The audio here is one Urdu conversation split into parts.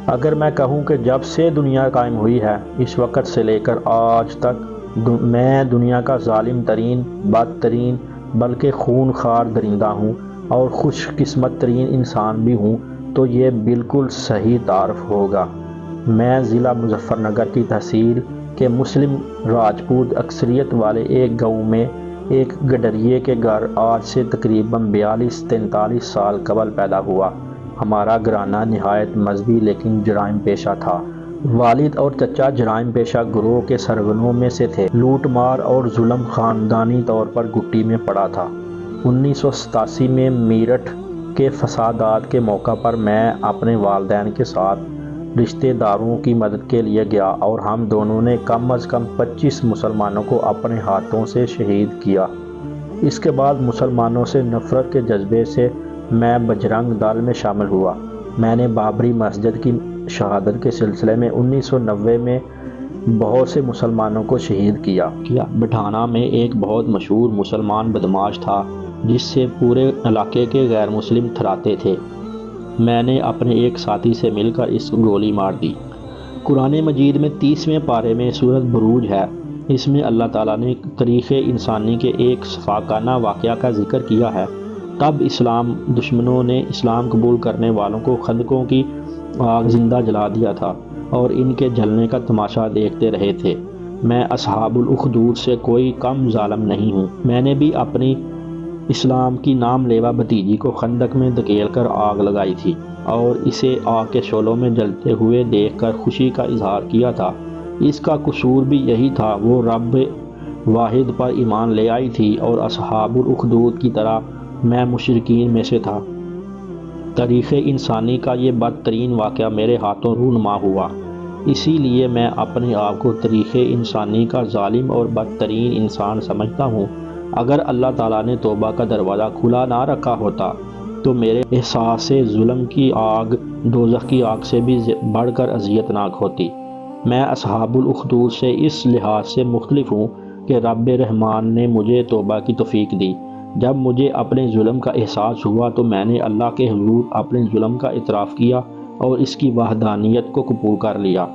اگر میں کہوں کہ جب سے دنیا قائم ہوئی ہے اس وقت سے لے کر آج تک میں دنیا کا ظالم ترین، بدترین، بلکہ خون خار درندہ ہوں اور خوش قسمت ترین انسان بھی ہوں تو یہ بالکل صحیح تعارف ہوگا۔ میں ضلع مظفر نگر کی تحصیل کے مسلم راجپوت اکثریت والے ایک گاؤں میں ایک گڈریے کے گھر آج سے تقریباً 42-43 سال قبل پیدا ہوا۔ ہمارا گھرانہ نہایت مذہبی لیکن جرائم پیشہ تھا۔ والد اور چچا جرائم پیشہ گروہ کے سرغنوں میں سے تھے۔ لوٹ مار اور ظلم خاندانی طور پر گھٹی میں پڑا تھا۔ 1987 میں میرٹھ کے فسادات کے موقع پر میں اپنے والدین کے ساتھ رشتہ داروں کی مدد کے لیے گیا اور ہم دونوں نے کم از کم 25 مسلمانوں کو اپنے ہاتھوں سے شہید کیا۔ اس کے بعد مسلمانوں سے نفرت کے جذبے سے میں بجرنگ دل میں شامل ہوا۔ میں نے بابری مسجد کی شہادت کے سلسلے میں 1990 میں بہت سے مسلمانوں کو شہید کیا۔ بٹھانا میں ایک بہت مشہور مسلمان بدماش تھا جس سے پورے علاقے کے غیر مسلم تھراتے تھے۔ میں نے اپنے ایک ساتھی سے مل کر اس کو گولی مار دی۔ قرآن مجید میں 30ویں پارے میں سورۃ بروج ہے۔ اس میں اللہ تعالیٰ نے تاریخ انسانی کے ایک شفاقانہ واقعہ کا ذکر کیا ہے۔ تب اسلام دشمنوں نے اسلام قبول کرنے والوں کو خندقوں کی آگ زندہ جلا دیا تھا اور ان کے جلنے کا تماشا دیکھتے رہے تھے۔ میں اصحاب الاخدود سے کوئی کم ظالم نہیں ہوں۔ میں نے بھی اپنی اسلام کی نام لیوا بھتیجی کو خندق میں دھکیل کر آگ لگائی تھی اور اسے آگ کے شعلوں میں جلتے ہوئے دیکھ کر خوشی کا اظہار کیا تھا۔ اس کا قصور بھی یہی تھا، وہ رب واحد پر ایمان لے آئی تھی اور اصحاب الاخدود کی طرح میں مشرکین میں سے تھا۔ تاریخ انسانی کا یہ بدترین واقعہ میرے ہاتھوں رونما ہوا، اسی لیے میں اپنے آپ کو تاریخ انسانی کا ظالم اور بدترین انسان سمجھتا ہوں۔ اگر اللہ تعالیٰ نے توبہ کا دروازہ کھلا نہ رکھا ہوتا تو میرے احساس ظلم کی آگ دوزخ کی آگ سے بھی بڑھ کر اذیت ناک ہوتی۔ میں اصحاب الاخدود سے اس لحاظ سے مختلف ہوں کہ رب رحمان نے مجھے توبہ کی توفیق دی۔ جب مجھے اپنے ظلم کا احساس ہوا تو میں نے اللہ کے حضور اپنے ظلم کا اعتراف کیا اور اس کی وحدانیت کو قبول کر لیا۔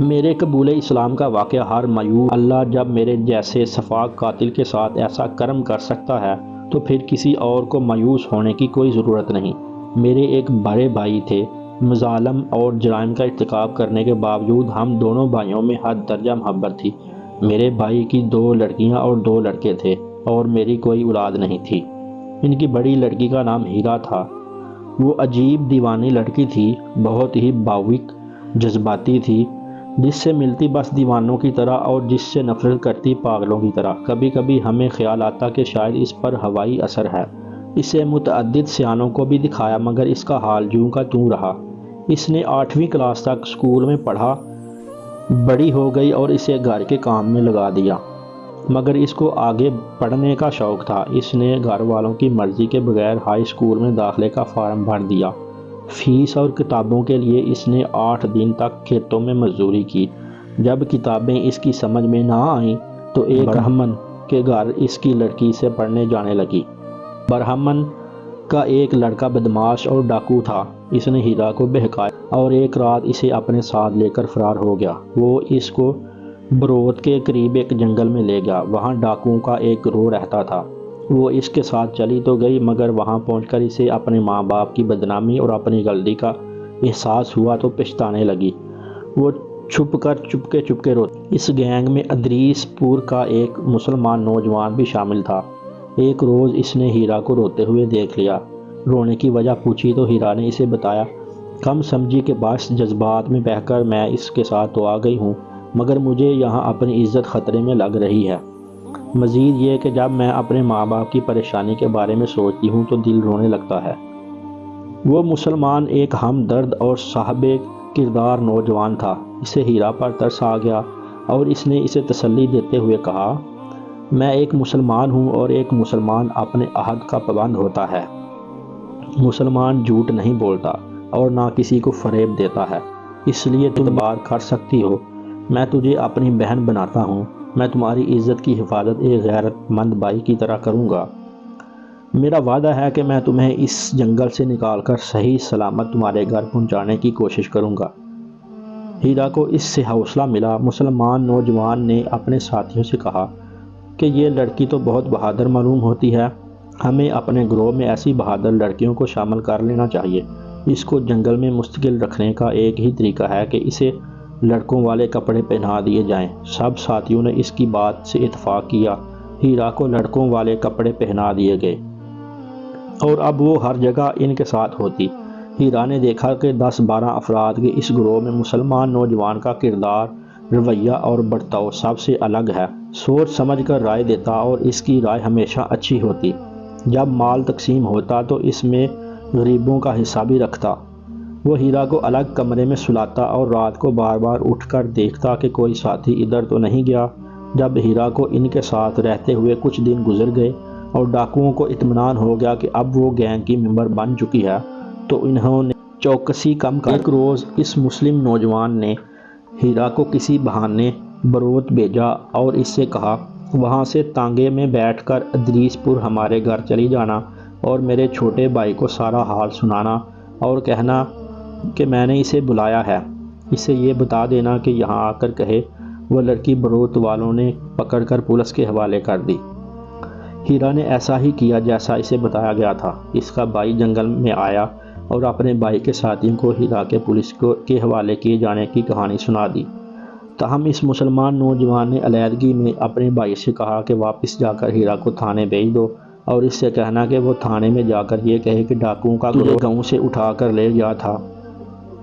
میرے قبول اسلام کا واقعہ ہر مایوس اللہ جب میرے جیسے شفاق قاتل کے ساتھ ایسا کرم کر سکتا ہے تو پھر کسی اور کو مایوس ہونے کی کوئی ضرورت نہیں۔ میرے ایک بڑے بھائی تھے۔ مظالم اور جرائم کا ارتکاب کرنے کے باوجود ہم دونوں بھائیوں میں حد درجہ محبت تھی۔ میرے بھائی کی 2 لڑکیاں اور 2 لڑکے تھے اور میری کوئی اولاد نہیں تھی۔ ان کی بڑی لڑکی کا نام ہیرا تھا۔ وہ عجیب دیوانی لڑکی تھی، بہت ہی باوق، جذباتی تھی، جس سے ملتی بس دیوانوں کی طرح اور جس سے نفرت کرتی پاگلوں کی طرح۔ کبھی کبھی ہمیں خیال آتا کہ شاید اس پر ہوائی اثر ہے۔ اسے متعدد سیانوں کو بھی دکھایا مگر اس کا حال جوں کا توں رہا۔ اس نے 8ویں کلاس تک اسکول میں پڑھا، بڑی ہو گئی اور اسے گھر کے کام میں لگا دیا، مگر اس کو آگے پڑھنے کا شوق تھا۔ اس نے گھر والوں کی مرضی کے بغیر ہائی اسکول میں داخلے کا فارم بھر دیا۔ فیس اور کتابوں کے لیے اس نے 8 دن تک کھیتوں میں مزدوری کی۔ جب کتابیں اس کی سمجھ میں نہ آئیں تو ایک برہمن کے گھر اس کی لڑکی سے پڑھنے جانے لگی۔ برہمن کا ایک لڑکا بدماش اور ڈاکو تھا۔ اس نے ہیرا کو بہکایا اور ایک رات اسے اپنے ساتھ لے کر فرار ہو گیا۔ وہ اس کو برود کے قریب ایک جنگل میں لے گیا۔ وہاں ڈاکوؤں کا ایک گروہ رہتا تھا۔ وہ اس کے ساتھ چلی تو گئی مگر وہاں پہنچ کر اسے اپنے ماں باپ کی بدنامی اور اپنی غلطی کا احساس ہوا تو پچھتانے لگی۔ وہ چپکے روتی۔ اس گینگ میں ادریس پور کا ایک مسلمان نوجوان بھی شامل تھا۔ ایک روز اس نے ہیرا کو روتے ہوئے دیکھ لیا۔ رونے کی وجہ پوچھی تو ہیرا نے اسے بتایا، کم سمجھی کے باعث جذبات میں بہہ کر میں اس کے ساتھ تو آ گئی ہوں مگر مجھے یہاں اپنی عزت خطرے میں لگ رہی ہے۔ مزید یہ کہ جب میں اپنے ماں باپ کی پریشانی کے بارے میں سوچتی ہوں تو دل رونے لگتا ہے۔ وہ مسلمان ایک ہمدرد اور صاحب کردار نوجوان تھا۔ اسے ہیرا پر ترس آ گیا اور اس نے اسے تسلی دیتے ہوئے کہا، میں ایک مسلمان ہوں اور ایک مسلمان اپنے عہد کا پابند ہوتا ہے۔ مسلمان جھوٹ نہیں بولتا اور نہ کسی کو فریب دیتا ہے، اس لیے تم اعتبار کر سکتی ہو۔ میں تجھے اپنی بہن بناتا ہوں۔ میں تمہاری عزت کی حفاظت ایک غیرت مند بھائی کی طرح کروں گا۔ میرا وعدہ ہے کہ میں تمہیں اس جنگل سے نکال کر صحیح سلامت تمہارے گھر پہنچانے کی کوشش کروں گا۔ ہیرا کو اس سے حوصلہ ملا۔ مسلمان نوجوان نے اپنے ساتھیوں سے کہا کہ یہ لڑکی تو بہت بہادر معلوم ہوتی ہے، ہمیں اپنے گروہ میں ایسی بہادر لڑکیوں کو شامل کر لینا چاہیے۔ اس کو جنگل میں مستقل رکھنے کا ایک ہی طریقہ ہے کہ اسے لڑکوں والے کپڑے پہنا دیے جائیں۔ سب ساتھیوں نے اس کی بات سے اتفاق کیا۔ ہیرا کو لڑکوں والے کپڑے پہنا دیے گئے اور اب وہ ہر جگہ ان کے ساتھ ہوتی۔ ہیرا نے دیکھا کہ 10-12 افراد کے اس گروہ میں مسلمان نوجوان کا کردار، رویہ اور برتاؤ سب سے الگ ہے۔ سوچ سمجھ کر رائے دیتا اور اس کی رائے ہمیشہ اچھی ہوتی۔ جب مال تقسیم ہوتا تو اس میں غریبوں کا حصہ بھی رکھتا۔ وہ ہیرا کو الگ کمرے میں سلاتا اور رات کو بار بار اٹھ کر دیکھتا کہ کوئی ساتھی ادھر تو نہیں گیا۔ جب ہیرا کو ان کے ساتھ رہتے ہوئے کچھ دن گزر گئے اور ڈاکوؤں کو اطمینان ہو گیا کہ اب وہ گینگ کی ممبر بن چکی ہے تو انہوں نے چوکسی کم کر ایک روز اس مسلم نوجوان نے ہیرا کو کسی بہانے بروت بھیجا اور اس سے کہا، وہاں سے تانگے میں بیٹھ کر ادریس پور ہمارے گھر چلی جانا اور میرے چھوٹے بھائی کو سارا حال سنانا اور کہنا کہ میں نے اسے بلایا ہے۔ اسے یہ بتا دینا کہ یہاں آ کر کہے وہ لڑکی بروت والوں نے پکڑ کر پولیس کے حوالے کر دی۔ ہیرا نے ایسا ہی کیا جیسا اسے بتایا گیا تھا۔ اس کا بھائی جنگل میں آیا اور اپنے بھائی کے ساتھیوں کو ہیرا کے پولیس کے حوالے کیے جانے کی کہانی سنا دی۔ تاہم اس مسلمان نوجوان نے علیحدگی میں اپنے بھائی سے کہا کہ واپس جا کر ہیرا کو تھانے بھیج دو اور اس سے کہنا کہ وہ تھانے میں جا کر یہ کہے کہ ڈاکوؤں کا گروہ گاؤں سے اٹھا کر لے گیا تھا۔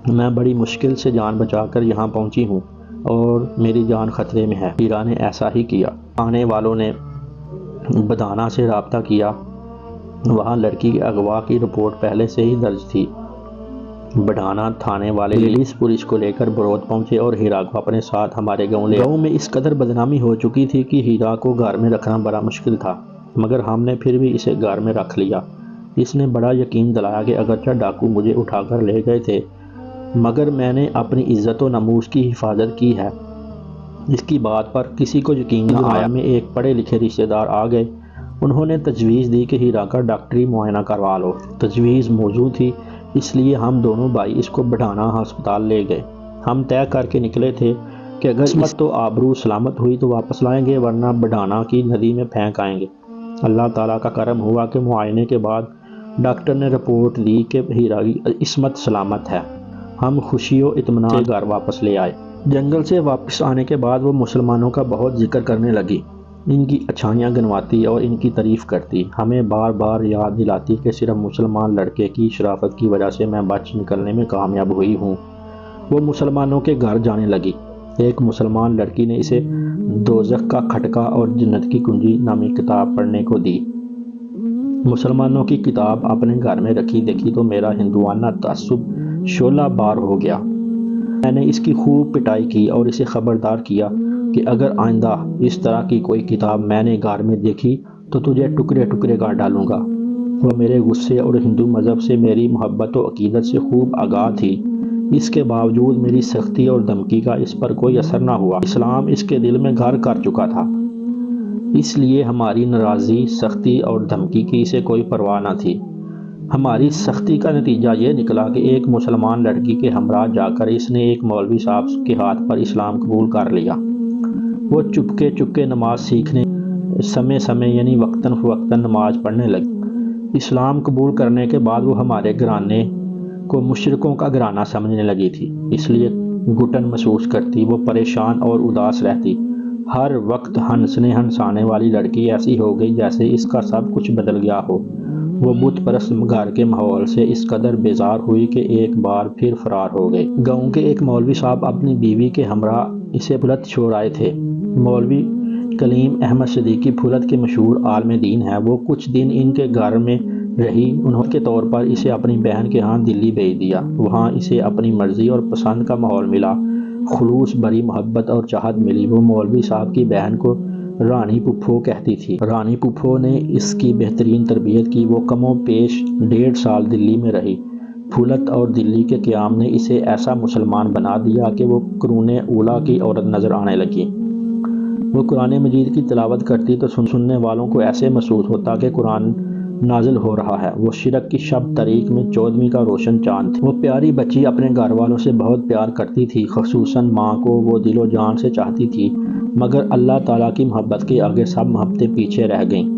میں بڑی مشکل سے جان بچا کر یہاں پہنچی ہوں اور میری جان خطرے میں ہے۔ ہیرا نے ایسا ہی کیا۔ آنے والوں نے بدانا سے رابطہ کیا۔ وہاں لڑکی کے اغوا کی رپورٹ پہلے سے ہی درج تھی۔ بڑھانا تھانے والے پولیس کو لے کر بروت پہنچے اور ہیرا کو اپنے ساتھ ہمارے گاؤں میں اس قدر بدنامی ہو چکی تھی کہ ہیرا کو گھر میں رکھنا بڑا مشکل تھا، مگر ہم نے پھر بھی اسے گھر میں رکھ لیا۔ اس نے بڑا یقین دلایا کہ اگرچہ ڈاکو مجھے اٹھا کر لے گئے تھے مگر میں نے اپنی عزت و ناموس کی حفاظت کی ہے۔ اس کی بات پر کسی کو یقین نہ آیا۔ میں ایک پڑھے لکھے رشتہ دار آ گئے۔ انہوں نے تجویز دی کہ ہیرا کا ڈاکٹری معائنہ کروا لو۔ تجویز موزوں تھی، اس لیے ہم دونوں بھائی اس کو بڑھانا ہسپتال لے گئے۔ ہم طے کر کے نکلے تھے کہ اگر قسمت تو آبرو سلامت ہوئی تو واپس لائیں گے ورنہ بڑھانا کی ندی میں پھینک آئیں گے۔ اللہ تعالیٰ کا کرم ہوا کہ معائنے کے بعد ڈاکٹر نے رپورٹ دی کہ ہیرا کی عصمت سلامت ہے۔ ہم خوشی و اطمینان سے گھر واپس لے آئے۔ جنگل سے واپس آنے کے بعد وہ مسلمانوں کا بہت ذکر کرنے لگی، ان کی اچھائیاں گنواتی اور ان کی تعریف کرتی، ہمیں بار بار یاد دلاتی کہ صرف مسلمان لڑکے کی شرافت کی وجہ سے میں بچ نکلنے میں کامیاب ہوئی ہوں۔ وہ مسلمانوں کے گھر جانے لگی۔ ایک مسلمان لڑکی نے اسے دوزخ کا کھٹکا اور جنت کی کنجی نامی کتاب پڑھنے کو دی۔ مسلمانوں کی کتاب اپنے گھر میں رکھی دیکھی تو میرا ہندوانہ تعصب شعلہ بار ہو گیا۔ میں نے اس کی خوب پٹائی کی اور اسے خبردار کیا کہ اگر آئندہ اس طرح کی کوئی کتاب میں نے گھر میں دیکھی تو تجھے ٹکڑے ٹکڑے کر ڈالوں گا۔ وہ میرے غصے اور ہندو مذہب سے میری محبت و عقیدت سے خوب آگاہ تھی۔ اس کے باوجود میری سختی اور دھمکی کا اس پر کوئی اثر نہ ہوا۔ اسلام اس کے دل میں گھر کر چکا تھا، اس لیے ہماری ناراضی، سختی اور دھمکی کی اسے کوئی پرواہ نہ تھی۔ ہماری سختی کا نتیجہ یہ نکلا کہ ایک مسلمان لڑکی کے ہمراہ جا کر اس نے ایک مولوی صاحب کے ہاتھ پر اسلام قبول کر لیا۔ وہ چپکے نماز سیکھنے، سمے یعنی وقتاً فوقتاً نماز پڑھنے لگی۔ اسلام قبول کرنے کے بعد وہ ہمارے گھرانے کو مشرکوں کا گھرانہ سمجھنے لگی تھی، اس لیے گھٹن محسوس کرتی، وہ پریشان اور اداس رہتی۔ ہر وقت ہنسانے والی لڑکی ایسی ہو گئی جیسے اس کا سب کچھ بدل گیا ہو۔ وہ بت پرست گھر کے ماحول سے اس قدر بیزار ہوئی کہ ایک بار پھر فرار ہو گئی۔ گاؤں کے ایک مولوی صاحب اپنی بیوی کے ہمراہ اسے پھولت چھوڑ آئے تھے۔ مولوی کلیم احمد صدیقی پھولت کے مشہور عالم دین ہیں۔ وہ کچھ دن ان کے گھر میں رہی۔ انہوں کے طور پر اسے اپنی بہن کے ہاں دلی بھیج دیا۔ وہاں اسے اپنی مرضی اور پسند کا ماحول ملا، خلوص بری محبت اور چاہت ملی۔ وہ مولوی صاحب کی بہن کو رانی پھپھو کہتی تھی۔ رانی پھپھو نے اس کی بہترین تربیت کی۔ وہ کم و بیش 1.5 سال دلی میں رہی۔ پھولت اور دلی کے قیام نے اسے ایسا مسلمان بنا دیا کہ وہ قرون اولیٰ کی عورت نظر آنے لگی۔ وہ قرآن مجید کی تلاوت کرتی تو سننے والوں کو ایسے محسوس ہوتا کہ قرآن نازل ہو رہا ہے۔ وہ شرک کی شب طریق میں 14ویں کا روشن چاند تھی۔ وہ پیاری بچی اپنے گھر والوں سے بہت پیار کرتی تھی، خصوصاً ماں کو وہ دل و جان سے چاہتی تھی، مگر اللہ تعالیٰ کی محبت کے آگے سب محبتیں پیچھے رہ گئیں۔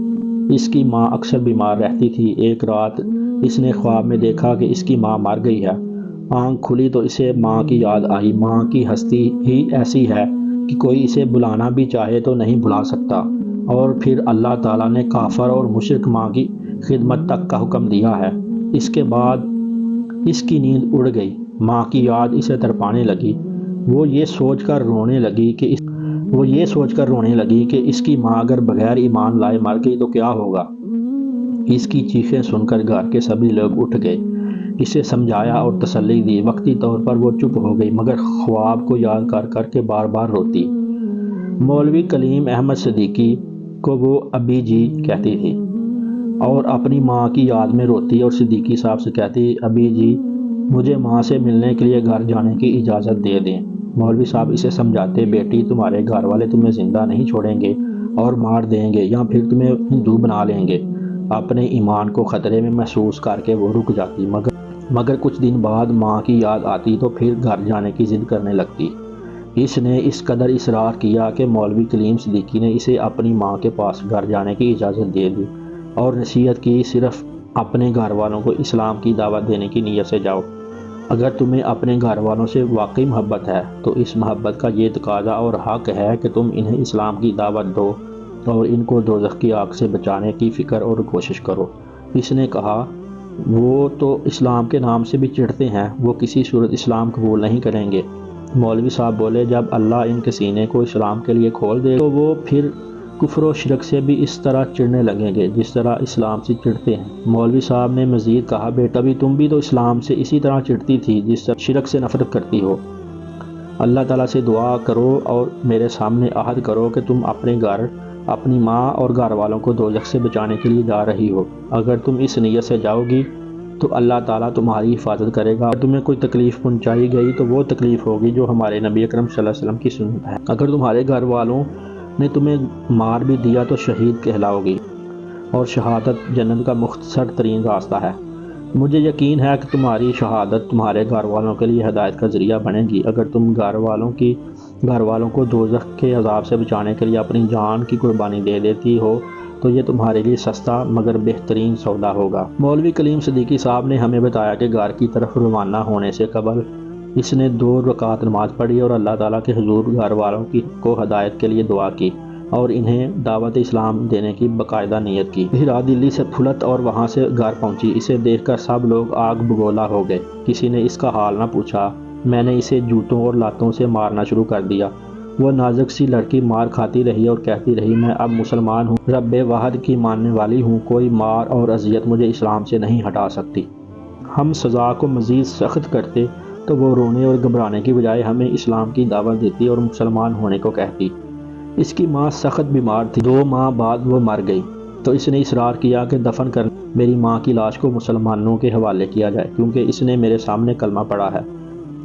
اس کی ماں اکثر بیمار رہتی تھی۔ ایک رات اس نے خواب میں دیکھا کہ اس کی ماں مر گئی ہے۔ آنکھ کھلی تو اسے ماں کی یاد آئی۔ ماں کی ہستی ہی ایسی ہے کہ کوئی اسے بلانا بھی چاہے تو نہیں بلا سکتا، اور پھر اللہ تعالیٰ نے کافر اور مشرک ماں کی خدمت تک کا حکم دیا ہے۔ اس کے بعد اس کی نیند اڑ گئی۔ ماں کی یاد اسے تڑپانے لگی۔ وہ یہ سوچ کر رونے لگی کہ اس کی ماں اگر بغیر ایمان لائے مر گئی تو کیا ہوگا۔ اس کی چیخیں سن کر گھر کے سبھی لوگ اٹھ گئے، اسے سمجھایا اور تسلی دی۔ وقتی طور پر وہ چپ ہو گئی، مگر خواب کو یاد کر کر کے بار بار روتی۔ مولوی کلیم احمد صدیقی کو وہ ابی جی کہتی تھی اور اپنی ماں کی یاد میں روتی اور صدیقی صاحب سے کہتی، ابی جی مجھے ماں سے ملنے کے لیے گھر جانے کی اجازت دے دیں۔ مولوی صاحب اسے سمجھاتے، بیٹی تمہارے گھر والے تمہیں زندہ نہیں چھوڑیں گے اور مار دیں گے یا پھر تمہیں ہندو بنا لیں گے۔ اپنے ایمان کو خطرے میں محسوس کر کے وہ رک جاتی، مگر کچھ دن بعد ماں کی یاد آتی تو پھر گھر جانے کی ضد کرنے لگتی۔ اس نے اس قدر اصرار کیا کہ مولوی کلیم صدیقی نے اسے اپنی ماں کے پاس گھر جانے کی اجازت دے دی اور نصیحت کی، صرف اپنے گھر والوں کو اسلام کی دعوت دینے کی نیت سے جاؤ۔ اگر تمہیں اپنے گھر والوں سے واقعی محبت ہے تو اس محبت کا یہ تقاضا اور حق ہے کہ تم انہیں اسلام کی دعوت دو اور ان کو دوزخ کی آگ سے بچانے کی فکر اور کوشش کرو۔ اس نے کہا، وہ تو اسلام کے نام سے بھی چڑھتے ہیں، وہ کسی صورت اسلام قبول نہیں کریں گے۔ مولوی صاحب بولے، جب اللہ ان کے سینے کو اسلام کے لیے کھول دے تو وہ پھر کفر و شرک سے بھی اس طرح چڑھنے لگیں گے جس طرح اسلام سے چڑھتے ہیں۔ مولوی صاحب نے مزید کہا، بیٹا تم بھی تو اسلام سے اسی طرح چڑھتی تھی جس طرح شرک سے نفرت کرتی ہو۔ اللہ تعالیٰ سے دعا کرو اور میرے سامنے عہد کرو کہ تم اپنے گھر، اپنی ماں اور گھر والوں کو دوزخ سے بچانے کے لیے جا رہی ہو۔ اگر تم اس نیت سے جاؤ گی تو اللہ تعالیٰ تمہاری حفاظت کرے گا۔ اگر تمہیں کوئی تکلیف پہنچائی گئی تو وہ تکلیف ہوگی جو ہمارے نبی اکرم صلی اللہ علیہ وسلم کی سنت ہے۔ اگر تمہارے گھر والوں نے تمہیں مار بھی دیا تو شہید کہلاؤ گی، اور شہادت جنت کا مختصر ترین راستہ ہے۔ مجھے یقین ہے کہ تمہاری شہادت تمہارے گھر والوں کے لیے ہدایت کا ذریعہ بنے گی۔ اگر تم گھر والوں کو دوزخ کے عذاب سے بچانے کے لیے اپنی جان کی قربانی دے دیتی ہو تو یہ تمہارے لیے سستا مگر بہترین سودا ہوگا۔ مولوی کلیم صدیقی صاحب نے ہمیں بتایا کہ گھر کی طرف روانہ ہونے سے قبل اس نے 2 رکعت نماز پڑھی اور اللہ تعالیٰ کے حضور گھر والوں کو ہدایت کے لیے دعا کی اور انہیں دعوت اسلام دینے کی باقاعدہ نیت کی۔ پھر دلی سے پھلت اور وہاں سے گھر پہنچی۔ اسے دیکھ کر سب لوگ آگ بگولا ہو گئے۔ کسی نے اس کا حال نہ پوچھا۔ میں نے اسے جوتوں اور لاتوں سے مارنا شروع کر دیا۔ وہ نازک سی لڑکی مار کھاتی رہی اور کہتی رہی، میں اب مسلمان ہوں، رب واحد کی ماننے والی ہوں، کوئی مار اور اذیت مجھے اسلام سے نہیں ہٹا سکتی۔ ہم سزا کو مزید سخت کرتے تو وہ رونے اور گھبرانے کی بجائے ہمیں اسلام کی دعوت دیتی اور مسلمان ہونے کو کہتی۔ اس کی ماں سخت بیمار تھی، 2 ماہ بعد وہ مر گئی تو اس نے اصرار کیا کہ دفن کرنے میری ماں کی لاش کو مسلمانوں کے حوالے کیا جائے، کیونکہ اس نے میرے سامنے کلمہ پڑھا ہے،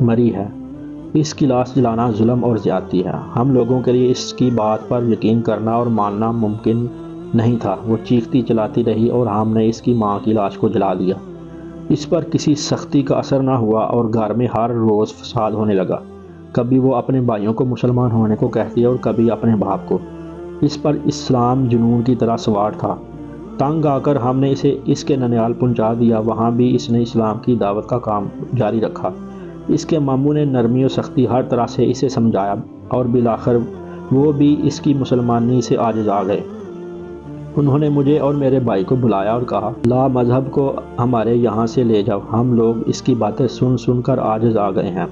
مری ہے۔ اس کی لاش جلانا ظلم اور زیادتی ہے۔ ہم لوگوں کے لیے اس کی بات پر یقین کرنا اور ماننا ممکن نہیں تھا۔ وہ چیختی چلاتی رہی اور ہم نے اس کی ماں کی لاش کو جلا دیا۔ اس پر کسی سختی کا اثر نہ ہوا اور گھر میں ہر روز فساد ہونے لگا۔ کبھی وہ اپنے بھائیوں کو مسلمان ہونے کو کہتی اور کبھی اپنے باپ کو۔ اس پر اسلام جنون کی طرح سوار تھا۔ تنگ آ کر ہم نے اسے اس کے ننیال پہنچا دیا، وہاں بھی اس نے اسلام کی دعوت کا کام جاری رکھا۔ اس کے ماموں نے نرمی و سختی ہر طرح سے اسے سمجھایا اور بالآخر وہ بھی اس کی مسلمانی سے عاجز آ گئے۔ انہوں نے مجھے اور میرے بھائی کو بلایا اور کہا، لا مذہب کو ہمارے یہاں سے لے جاؤ۔ ہم لوگ اس کی باتیں سن سن کر عاجز آ گئے ہیں۔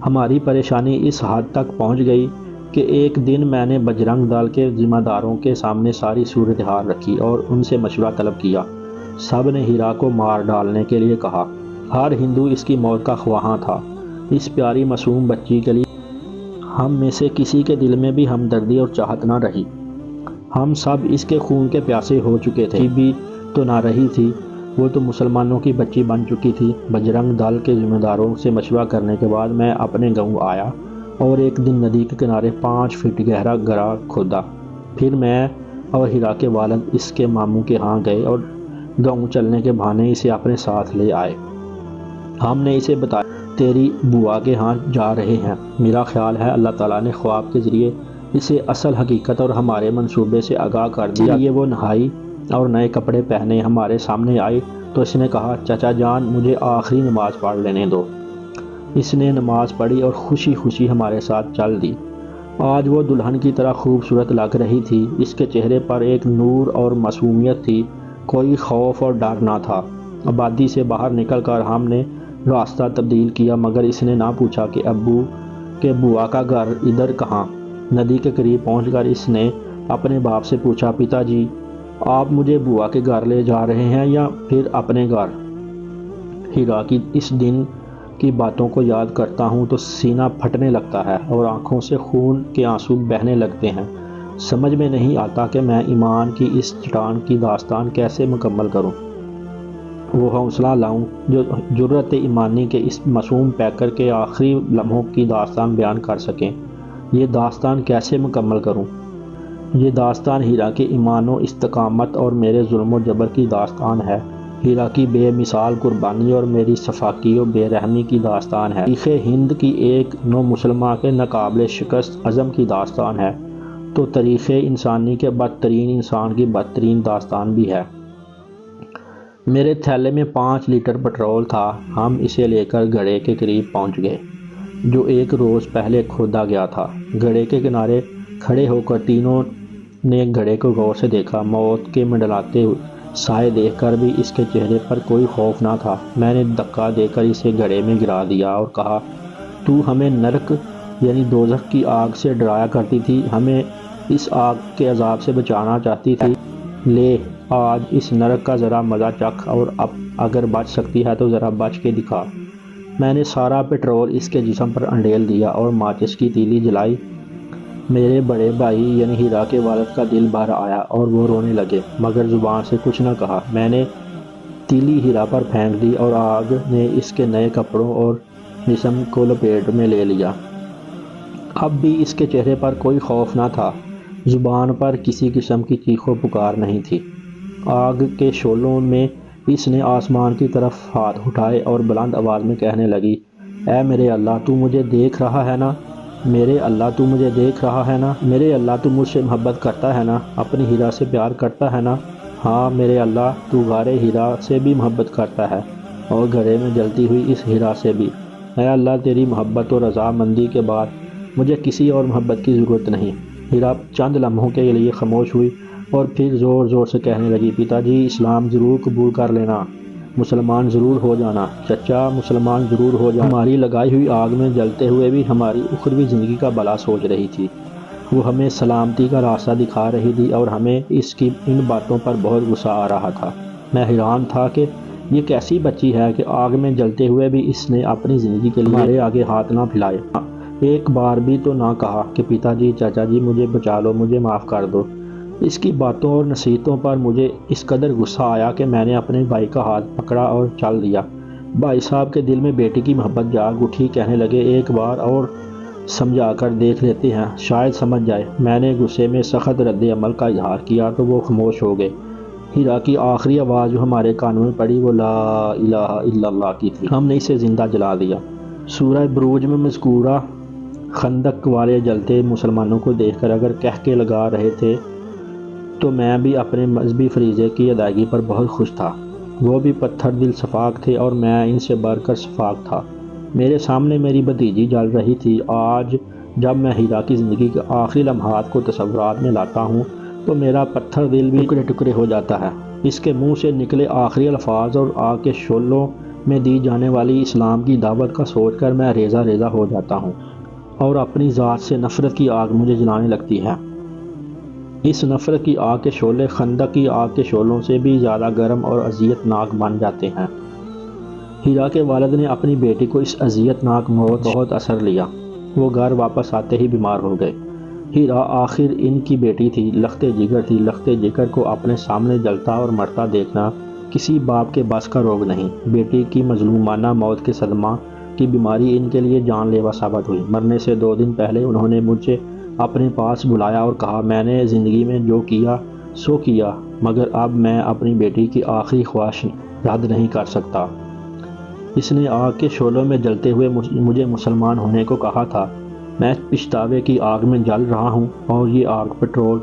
ہماری پریشانی اس حد تک پہنچ گئی کہ ایک دن میں نے بجرنگ دل کے ذمہ داروں کے سامنے ساری صورتحال رکھی اور ان سے مشورہ طلب کیا۔ سب نے ہیرا کو مار ڈالنے کے لیے کہا۔ ہر ہندو اس کی موت کا خواہاں تھا۔ اس پیاری معصوم بچی کے لیے ہم میں سے کسی کے دل میں بھی ہمدردی اور چاہت نہ رہی۔ ہم سب اس کے خون کے پیاسے ہو چکے تھے۔ بھی تو نہ رہی تھی، وہ تو مسلمانوں کی بچی بن چکی تھی۔ بجرنگ دل کے ذمہ داروں سے مشورہ کرنے کے بعد میں اپنے گاؤں آیا اور ایک دن ندی کے کنارے 5 فٹ گہرا گڑھا کھودا۔ پھر میں اور ہیرا کے والد اس کے ماموں کے ہاں گئے اور گاؤں چلنے کے بہانے اسے اپنے ساتھ لے آئے۔ ہم نے اسے بتایا تیری بوا کے ہاں جا رہے ہیں۔ میرا خیال ہے اللہ تعالیٰ نے خواب کے ذریعے اسے اصل حقیقت اور ہمارے منصوبے سے آگاہ کر دیا۔ یہ وہ نہائی اور نئے کپڑے پہنے ہمارے سامنے آئی تو اس نے کہا چچا جان مجھے آخری نماز پڑھ لینے دو۔ اس نے نماز پڑھی اور خوشی خوشی ہمارے ساتھ چل دی۔ آج وہ دلہن کی طرح خوبصورت لگ رہی تھی۔ اس کے چہرے پر ایک نور اور معصومیت تھی، کوئی خوف اور ڈر نہ تھا۔ آبادی سے باہر نکل کر ہم نے راستہ تبدیل کیا، مگر اس نے نہ پوچھا کہ ابو کے بوا کا گھر ادھر کہاں۔ ندی کے قریب پہنچ کر اس نے اپنے باپ سے پوچھا پتا جی آپ مجھے بوا کے گھر لے جا رہے ہیں یا پھر اپنے گھر؟ ہیرا کی اس دن کی باتوں کو یاد کرتا ہوں تو سینہ پھٹنے لگتا ہے اور آنکھوں سے خون کے آنسو بہنے لگتے ہیں۔ سمجھ میں نہیں آتا کہ میں ایمان کی اس چٹان کی داستان کیسے مکمل کروں، وہ حوصلہ لاؤں جو جرأت ایمانی کے اس معصوم پیکر کے آخری لمحوں کی داستان بیان کر سکیں۔ یہ داستان کیسے مکمل کروں؟ یہ داستان ہیرا کے ایمان و استقامت اور میرے ظلم و جبر کی داستان ہے۔ ہیرا کی بے مثال قربانی اور میری صفاقی و بے رحمی کی داستان ہے۔ تاریخ ہند کی ایک نو مسلمہ کے ناقابل شکست عزم کی داستان ہے تو تاریخ انسانی کے بدترین انسان کی بدترین داستان بھی ہے۔ میرے تھیلے میں 5 لیٹر پٹرول تھا۔ ہم اسے لے کر گڑھے کے قریب پہنچ گئے جو ایک روز پہلے کھودا گیا تھا۔ گڑھے کے کنارے کھڑے ہو کر تینوں نے گھڑے کو غور سے دیکھا۔ موت کے منڈلاتے سائے دیکھ کر بھی اس کے چہرے پر کوئی خوف نہ تھا۔ میں نے دھکا دے کر اسے گھڑے میں گرا دیا اور کہا تو ہمیں نرک یعنی دوزخ کی آگ سے ڈرایا کرتی تھی، ہمیں اس آگ کے عذاب سے بچانا چاہتی تھی، لے آج اس نرک کا ذرا مزہ چکھ اور اب اگر بچ سکتی ہے تو ذرا بچ کے دکھا۔ میں نے سارا پٹرول اس کے جسم پر انڈیل دیا اور ماچس کی تیلی جلائی۔ میرے بڑے بھائی یعنی ہیرا کے والد کا دل بھر آیا اور وہ رونے لگے مگر زبان سے کچھ نہ کہا۔ میں نے تیلی ہیرا پر پھینک دی اور آگ نے اس کے نئے کپڑوں اور جسم کو لپیٹ میں لے لیا۔ اب بھی اس کے چہرے پر کوئی خوف نہ تھا، زبان پر کسی قسم کی چیخ و پکار نہیں تھی۔ آگ کے شعلوں میں اس نے آسمان کی طرف ہاتھ اٹھائے اور بلند آواز میں کہنے لگی اے میرے اللہ تو مجھے دیکھ رہا ہے نا، میرے اللہ تو مجھے دیکھ رہا ہے نا، میرے اللہ تو مجھ سے محبت کرتا ہے نا، اپنی ہیرا سے پیار کرتا ہے نا، ہاں میرے اللہ تو غار ہیرا سے بھی محبت کرتا ہے اور گھڑے میں جلتی ہوئی اس ہیرا سے بھی۔ اے اللہ تیری محبت اور رضامندی کے بعد مجھے کسی اور محبت کی ضرورت نہیں۔ ہیرا چند لمحوں کے لیے خاموش ہوئی اور پھر زور زور سے کہنے لگی پتا جی اسلام ضرور قبول کر لینا، مسلمان ضرور ہو جانا، چچا مسلمان ضرور ہو جانا۔ ہماری لگائی ہوئی آگ میں جلتے ہوئے بھی ہماری اخروی زندگی کا بھلا سوچ رہی تھی، وہ ہمیں سلامتی کا راستہ دکھا رہی تھی اور ہمیں اس کی ان باتوں پر بہت غصہ آ رہا تھا۔ میں حیران تھا کہ یہ کیسی بچی ہے کہ آگ میں جلتے ہوئے بھی اس نے اپنی زندگی کے لیے ہمارے آگے ہاتھ نہ پھیلائے، ایک بار بھی تو نہ کہا کہ پتا جی چچا جی مجھے بچا لو، مجھے معاف کر دو۔ اس کی باتوں اور نصیحتوں پر مجھے اس قدر غصہ آیا کہ میں نے اپنے بھائی کا ہاتھ پکڑا اور چل دیا۔ بھائی صاحب کے دل میں بیٹی کی محبت جاگ اٹھی، کہنے لگے ایک بار اور سمجھا کر دیکھ لیتے ہیں، شاید سمجھ جائے۔ میں نے غصے میں سخت رد عمل کا اظہار کیا تو وہ خاموش ہو گئے۔ ہیرا کی آخری آواز جو ہمارے کانوں میں پڑی وہ لا الہ الا اللہ کی تھی۔ ہم نے اسے زندہ جلا دیا۔ سورہ بروج میں مذکورہ خندق والے جلتے مسلمانوں کو دیکھ کر اگر کہکے لگا رہے تھے تو میں بھی اپنے مذہبی فریضے کی ادائیگی پر بہت خوش تھا۔ وہ بھی پتھر دل شفاق تھے اور میں ان سے بڑھ کر شفاق تھا۔ میرے سامنے میری بھتیجی جل رہی تھی۔ آج جب میں ہیرا کی زندگی کے آخری لمحات کو تصورات میں لاتا ہوں تو میرا پتھر دل بھی ٹکڑے ٹکڑے ہو جاتا ہے۔ اس کے منہ سے نکلے آخری الفاظ اور آگ کے شعلوں میں دی جانے والی اسلام کی دعوت کا سوچ کر میں ریزہ ریزہ ہو جاتا ہوں اور اپنی ذات سے نفرت کی آگ مجھے جلانے لگتی ہے۔ اس نفرت کی آگ کے شعلے خندق کی آگ کے شعلوں سے بھی زیادہ گرم اور اذیت ناک بن جاتے ہیں۔ ہیرا کے والد نے اپنی بیٹی کو اس اذیت ناک موت بہت اثر لیا، وہ گھر واپس آتے ہی بیمار ہو گئے۔ ہیرا آخر ان کی بیٹی تھی، لخت جگر تھی، لخت جگر کو اپنے سامنے جلتا اور مرتا دیکھنا کسی باپ کے بس کا روگ نہیں۔ بیٹی کی مظلومانہ موت کے صدمہ کی بیماری ان کے لیے جان لیوا ثابت ہوئی۔ مرنے سے 2 دن پہلے انہوں نے مجھے اپنے پاس بلایا اور کہا میں نے زندگی میں جو کیا سو کیا، مگر اب میں اپنی بیٹی کی آخری خواہش رد نہیں کر سکتا۔ اس نے آگ کے شعلوں میں جلتے ہوئے مجھے مسلمان ہونے کو کہا تھا۔ میں پچھتاوے کی آگ میں جل رہا ہوں، اور یہ آگ پٹرول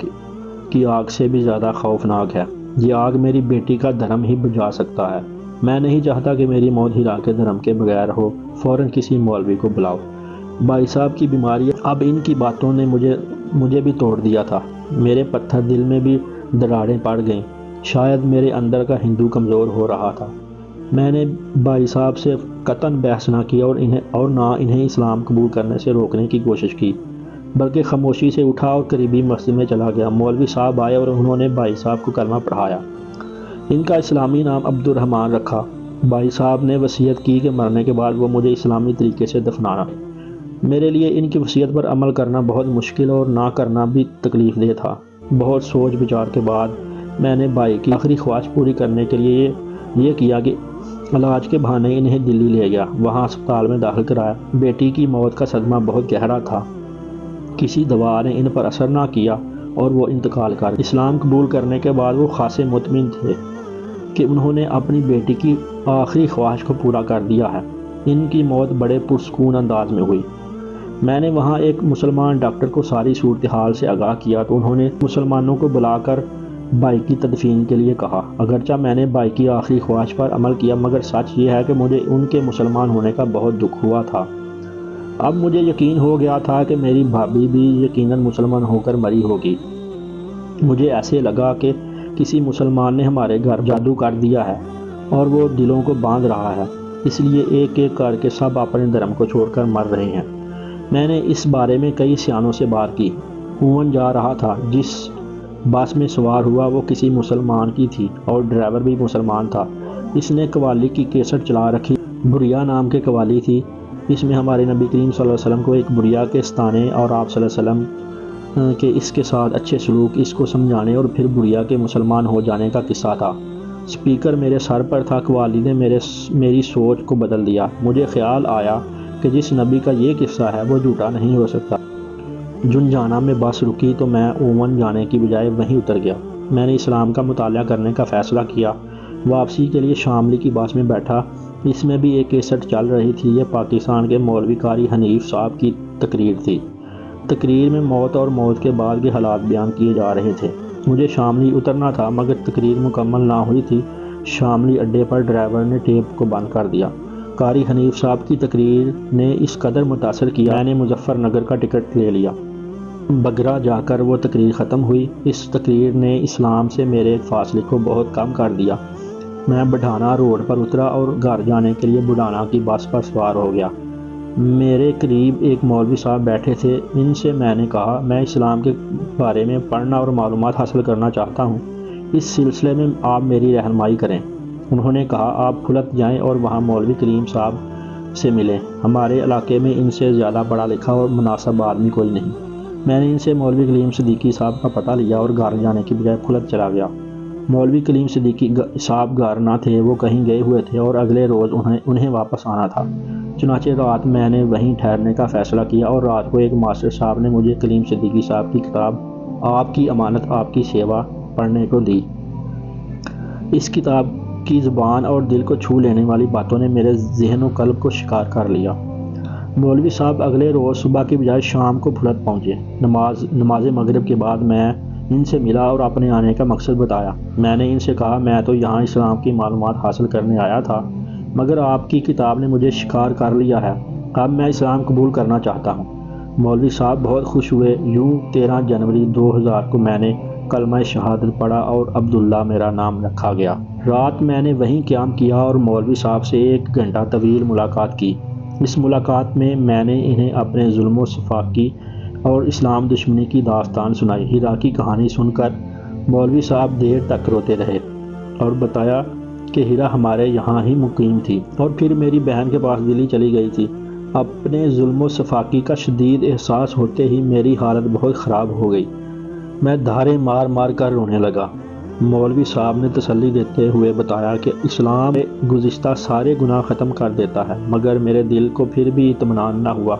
کی آگ سے بھی زیادہ خوفناک ہے۔ یہ آگ میری بیٹی کا دھرم ہی بجھا سکتا ہے۔ میں نہیں چاہتا کہ میری موت ہیرا کے دھرم کے بغیر ہو۔ فوراً کسی مولوی کو بلاؤ۔ بھائی صاحب کی بیماری، اب ان کی باتوں نے مجھے بھی توڑ دیا تھا۔ میرے پتھر دل میں بھی دراڑیں پڑ گئیں۔ شاید میرے اندر کا ہندو کمزور ہو رہا تھا۔ میں نے بھائی صاحب سے قطعاً بحث نہ کی اور نہ انہیں اسلام قبول کرنے سے روکنے کی کوشش کی، بلکہ خاموشی سے اٹھا اور قریبی مسجد میں چلا گیا۔ مولوی صاحب آئے اور انہوں نے بھائی صاحب کو کلمہ پڑھایا۔ ان کا اسلامی نام عبد الرحمن رکھا۔ بھائی صاحب نے وصیت کی کہ مرنے کے بعد وہ مجھے اسلامی طریقے سے دفنانا۔ میرے لیے ان کی وصیت پر عمل کرنا بہت مشکل اور نہ کرنا بھی تکلیف دہ تھا۔ بہت سوچ بچار کے بعد میں نے بھائی کی آخری خواہش پوری کرنے کے لیے یہ کیا کہ علاج کے بہانے انہیں دلی لے گیا، وہاں اسپتال میں داخل کرایا۔ بیٹی کی موت کا صدمہ بہت گہرا تھا۔ کسی دوا نے ان پر اثر نہ کیا اور وہ انتقال کر گئے۔ اسلام قبول کرنے کے بعد وہ خاصے مطمئن تھے کہ انہوں نے اپنی بیٹی کی آخری خواہش کو پورا کر دیا ہے۔ ان کی موت بڑے پرسکون انداز میں ہوئی۔ میں نے وہاں ایک مسلمان ڈاکٹر کو ساری صورتحال سے آگاہ کیا تو انہوں نے مسلمانوں کو بلا کر بھائی کی تدفین کے لیے کہا۔ اگرچہ میں نے بھائی کی آخری خواہش پر عمل کیا، مگر سچ یہ ہے کہ مجھے ان کے مسلمان ہونے کا بہت دکھ ہوا تھا۔ اب مجھے یقین ہو گیا تھا کہ میری بھابھی بھی یقیناً مسلمان ہو کر مری ہوگی۔ مجھے ایسے لگا کہ کسی مسلمان نے ہمارے گھر جادو کر دیا ہے اور وہ دلوں کو باندھ رہا ہے، اس لیے ایک ایک کر کے سب اپنے دھرم کو چھوڑ کر مر رہے ہیں۔ میں نے اس بارے میں کئی سیانوں سے بات کی۔ اوون جا رہا تھا، جس بس میں سوار ہوا وہ کسی مسلمان کی تھی اور ڈرائیور بھی مسلمان تھا۔ اس نے قوالی کی کیسٹ چلا رکھی، بڑھیا نام کے قوالی تھی۔ اس میں ہمارے نبی کریم صلی اللہ علیہ وسلم کو ایک بڑھیا کے ستانے اور آپ صلی اللہ علیہ وسلم کے اس کے ساتھ اچھے سلوک، اس کو سمجھانے اور پھر بڑھیا کے مسلمان ہو جانے کا قصہ تھا۔ سپیکر میرے سر پر تھا۔ قوالی نے میری سوچ کو بدل دیا۔ مجھے خیال آیا کہ جس نبی کا یہ قصہ ہے وہ جھوٹا نہیں ہو سکتا۔ جنجانہ میں بس رکی تو میں اوون جانے کی بجائے وہیں اتر گیا۔ میں نے اسلام کا مطالعہ کرنے کا فیصلہ کیا۔ واپسی کے لیے شاملی کی بس میں بیٹھا۔ اس میں بھی ایک کیسٹ چل رہی تھی۔ یہ پاکستان کے مولوی قاری حنیف صاحب کی تقریر تھی۔ تقریر میں موت اور موت کے بعد کے حالات بیان کیے جا رہے تھے۔ مجھے شاملی اترنا تھا مگر تقریر مکمل نہ ہوئی تھی۔ شاملی اڈے پر ڈرائیور نے ٹیپ کو بند کر دیا۔ قاری حنیف صاحب کی تقریر نے اس قدر متاثر کیا میں نے مظفر نگر کا ٹکٹ لے لیا۔ بگرا جا کر وہ تقریر ختم ہوئی۔ اس تقریر نے اسلام سے میرے فاصلے کو بہت کم کر دیا۔ میں بڑھانا روڈ پر اترا اور گھر جانے کے لیے بڑھانا کی بس پر سوار ہو گیا۔ میرے قریب ایک مولوی صاحب بیٹھے تھے۔ ان سے میں نے کہا، میں اسلام کے بارے میں پڑھنا اور معلومات حاصل کرنا چاہتا ہوں، اس سلسلے میں آپ میری رہنمائی کریں۔ انہوں نے کہا، آپ کھلت جائیں اور وہاں مولوی کریم صاحب سے ملیں۔ ہمارے علاقے میں ان سے زیادہ پڑھا لکھا اور مناسب آدمی کوئی نہیں۔ میں نے ان سے مولوی کلیم صدیقی صاحب کا پتہ لیا اور گھر جانے کی بجائے کھلت چلا گیا۔ مولوی کلیم صدیقی صاحب گھر نہ تھے، وہ کہیں گئے ہوئے تھے اور اگلے روز انہیں واپس آنا تھا۔ چنانچہ رات میں نے وہیں ٹھہرنے کا فیصلہ کیا اور رات کو ایک ماسٹر صاحب نے مجھے کلیم صدیقی صاحب کی کتاب آپ کی امانت آپ کی سیوا پڑھنے کو دی۔ اس کتاب کی زبان اور دل کو چھو لینے والی باتوں نے میرے ذہن و قلب کو شکار کر لیا۔ مولوی صاحب اگلے روز صبح کی بجائے شام کو پھلت پہنچے۔ نماز مغرب کے بعد میں ان سے ملا اور اپنے آنے کا مقصد بتایا۔ میں نے ان سے کہا، میں تو یہاں اسلام کی معلومات حاصل کرنے آیا تھا، مگر آپ کی کتاب نے مجھے شکار کر لیا ہے۔ اب میں اسلام قبول کرنا چاہتا ہوں۔ مولوی صاحب بہت خوش ہوئے۔ یوں 13 جنوری 2000 کو میں نے کلمہ شہادت پڑھا اور عبداللہ میرا نام رکھا گیا۔ رات میں نے وہیں قیام کیا اور مولوی صاحب سے 1 گھنٹہ طویل ملاقات کی۔ اس ملاقات میں میں نے انہیں اپنے ظلم و سفاکی اور اسلام دشمنی کی داستان سنائی۔ ہیرا کی کہانی سن کر مولوی صاحب دیر تک روتے رہے اور بتایا کہ ہیرا ہمارے یہاں ہی مقیم تھی اور پھر میری بہن کے پاس دلی چلی گئی تھی۔ اپنے ظلم و سفاکی کا شدید احساس ہوتے ہی میری حالت بہت خراب ہو گئی۔ میں دھاریں مار مار کر رونے لگا۔ مولوی صاحب نے تسلی دیتے ہوئے بتایا کہ اسلام گزشتہ سارے گناہ ختم کر دیتا ہے، مگر میرے دل کو پھر بھی اطمینان نہ ہوا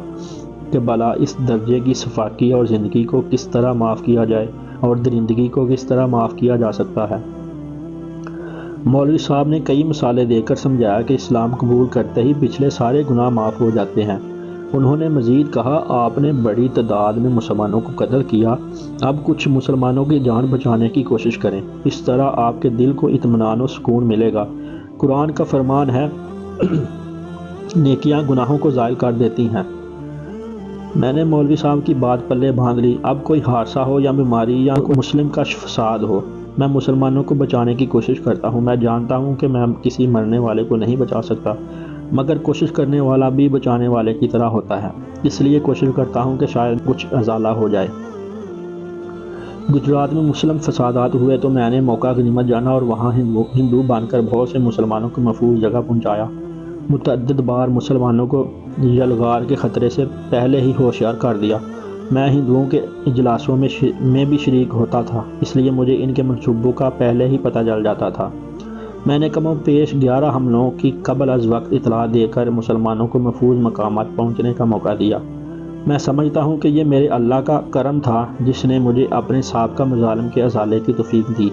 کہ بھلا اس درجے کی صفاکی اور زندگی کو کس طرح معاف کیا جائے۔ اور درندگی کو کس طرح معاف کیا جا سکتا ہے۔ مولوی صاحب نے کئی مثالیں دے کر سمجھایا کہ اسلام قبول کرتے ہی پچھلے سارے گناہ معاف ہو جاتے ہیں۔ انہوں نے مزید کہا، آپ نے بڑی تعداد میں مسلمانوں کو قتل کیا، اب کچھ مسلمانوں کی جان بچانے کی کوشش کریں، اس طرح آپ کے دل کو اطمینان و سکون ملے گا۔ قرآن کا فرمان ہے، نیکیاں گناہوں کو زائل کر دیتی ہیں۔ میں نے مولوی صاحب کی بات پلے باندھ لی۔ اب کوئی حادثہ ہو یا بیماری یا کوئی مسلم کا فساد ہو، میں مسلمانوں کو بچانے کی کوشش کرتا ہوں۔ میں جانتا ہوں کہ میں کسی مرنے والے کو نہیں بچا سکتا، مگر کوشش کرنے والا بھی بچانے والے کی طرح ہوتا ہے، اس لیے کوشش کرتا ہوں کہ شاید کچھ ازالہ ہو جائے۔ گجرات میں مسلم فسادات ہوئے تو میں نے موقع غنیمت جانا اور وہاں ہندو بن کر بہت سے مسلمانوں کو محفوظ جگہ پہنچایا۔ متعدد بار مسلمانوں کو یلغار کے خطرے سے پہلے ہی ہوشیار کر دیا۔ میں ہندوؤں کے اجلاسوں میں بھی شریک ہوتا تھا، اس لیے مجھے ان کے منصوبوں کا پہلے ہی پتہ چل جاتا تھا۔ میں نے کم و بیش 11 حملوں کی قبل از وقت اطلاع دے کر مسلمانوں کو محفوظ مقامات پہنچنے کا موقع دیا۔ میں سمجھتا ہوں کہ یہ میرے اللہ کا کرم تھا جس نے مجھے اپنے سابقہ مظالم کے ازالے کی توفیق دی،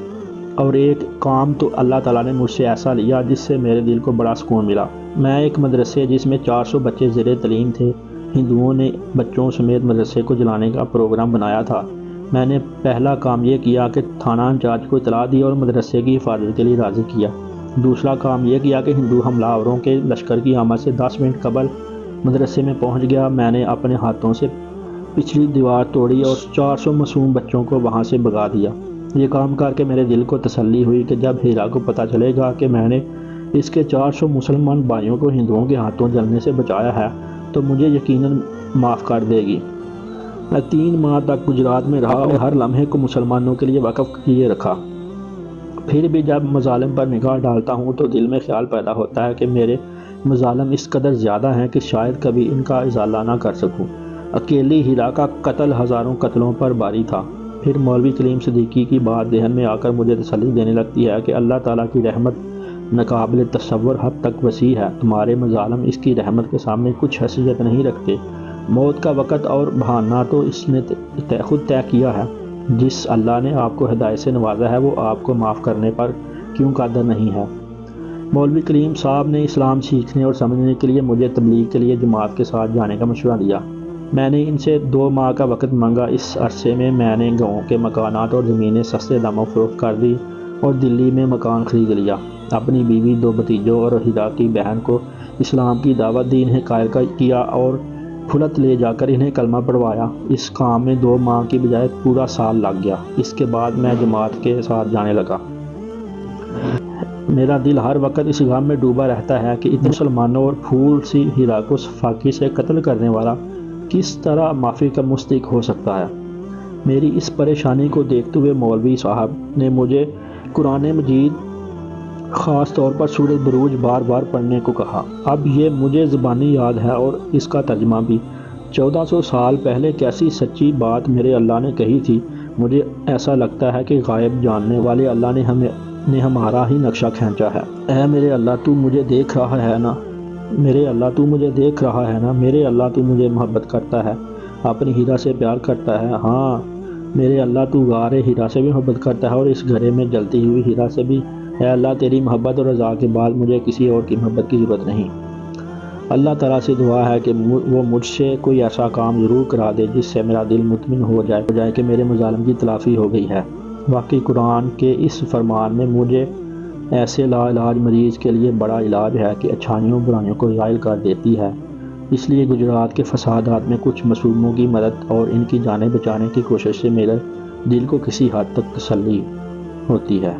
اور ایک کام تو اللہ تعالیٰ نے مجھ سے ایسا لیا جس سے میرے دل کو بڑا سکون ملا۔ میں ایک مدرسے جس میں 400 بچے زیر تعلیم تھے، ہندوؤں نے بچوں سمیت مدرسے کو جلانے کا پروگرام بنایا تھا۔ میں نے پہلا کام یہ کیا کہ تھانہ انچارج کو اطلاع دی اور مدرسے کی حفاظت کے لیے راضی کیا۔ دوسرا کام یہ کیا کہ ہندو حملہ آوروں کے لشکر کی آمد سے 10 منٹ قبل مدرسے میں پہنچ گیا۔ میں نے اپنے ہاتھوں سے پچھلی دیوار توڑی اور 400 معصوم بچوں کو وہاں سے بھگا دیا۔ یہ کام کر کے میرے دل کو تسلی ہوئی کہ جب ہیرا کو پتہ چلے گا کہ میں نے اس کے 400 مسلمان بھائیوں کو ہندوؤں کے ہاتھوں جلنے سے بچایا ہے تو مجھے یقیناً معاف کر دے گی۔ میں 3 ماہ تک گجرات میں رہا اور ہر لمحے کو مسلمانوں کے لیے وقف کیے رکھا۔ پھر بھی جب مظالم پر نگاہ ڈالتا ہوں تو دل میں خیال پیدا ہوتا ہے کہ میرے مظالم اس قدر زیادہ ہیں کہ شاید کبھی ان کا ازالہ نہ کر سکوں۔ اکیلی ہیرا کا قتل ہزاروں قتلوں پر باری تھا۔ پھر مولوی کلیم صدیقی کی بات ذہن میں آ کر مجھے تسلی دینے لگتی ہے کہ اللہ تعالیٰ کی رحمت ناقابل تصور حد تک وسیع ہے۔ تمہارے مظالم اس کی رحمت کے سامنے کچھ حیثیت نہیں رکھتے۔ موت کا وقت اور بہانہ تو اس نے خود طے کیا ہے۔ جس اللہ نے آپ کو ہدایت سے نوازا ہے وہ آپ کو معاف کرنے پر کیوں قادر نہیں ہے۔ مولوی کلیم صاحب نے اسلام سیکھنے اور سمجھنے کے لیے مجھے تبلیغ کے لیے جماعت کے ساتھ جانے کا مشورہ دیا۔ میں نے ان سے 2 ماہ کا وقت مانگا۔ اس عرصے میں میں نے گاؤں کے مکانات اور زمینیں سستے داموں فروخت کر دی اور دلی میں مکان خرید لیا۔ اپنی بیوی، 2 بھتیجوں اور ہیرا کی بہن کو اسلام کی دعوت دی، انہیں قائل کیا اور پھلت لے جا کر انہیں کلمہ پڑھوایا۔ اس کام میں 2 ماہ کی بجائے پورا سال لگ گیا۔ اس کے بعد میں جماعت کے ساتھ جانے لگا۔ میرا دل ہر وقت اس غم میں ڈوبا رہتا ہے کہ اتنے مسلمانوں اور پھول سی ہیرا کو فاقی سے قتل کرنے والا کس طرح معافی کا مستحق ہو سکتا ہے۔ میری اس پریشانی کو دیکھتے ہوئے مولوی صاحب نے مجھے قرآن مجید خاص طور پر سورۃ بروج بار بار پڑھنے کو کہا۔ اب یہ مجھے زبانی یاد ہے اور اس کا ترجمہ بھی۔ 1400 سال پہلے کیسی سچی بات میرے اللہ نے کہی تھی۔ مجھے ایسا لگتا ہے کہ غائب جاننے والے اللہ نے ہمارا ہی نقشہ کھینچا ہے۔ اے میرے اللہ، تو مجھے دیکھ رہا ہے نا؟ میرے اللہ تو مجھے دیکھ رہا ہے نا؟ میرے اللہ تو مجھے محبت کرتا ہے، اپنی ہیرا سے پیار کرتا ہے۔ ہاں میرے اللہ، تو غار ہیرا سے بھی محبت کرتا ہے اور اس گھرے میں جلتی ہوئی ہیرا سے بھی۔ اے اللہ، تیری محبت اور رضا کے بعد مجھے کسی اور کی محبت کی ضرورت نہیں۔ اللہ تعالیٰ سے دعا ہے کہ وہ مجھ سے کوئی ایسا کام ضرور کرا دے جس سے میرا دل مطمئن ہو جائے کہ میرے مظالم کی تلافی ہو گئی ہے۔ واقعی قرآن کے اس فرمان میں مجھے ایسے لا علاج مریض کے لیے بڑا علاج ہے کہ اچھائیوں برائیوں کو زائل کر دیتی ہے۔ اس لیے گجرات کے فسادات میں کچھ معصوموں کی مدد اور ان کی جانیں بچانے کی کوشش سے میرے دل کو کسی حد تک تسلی ہوتی ہے۔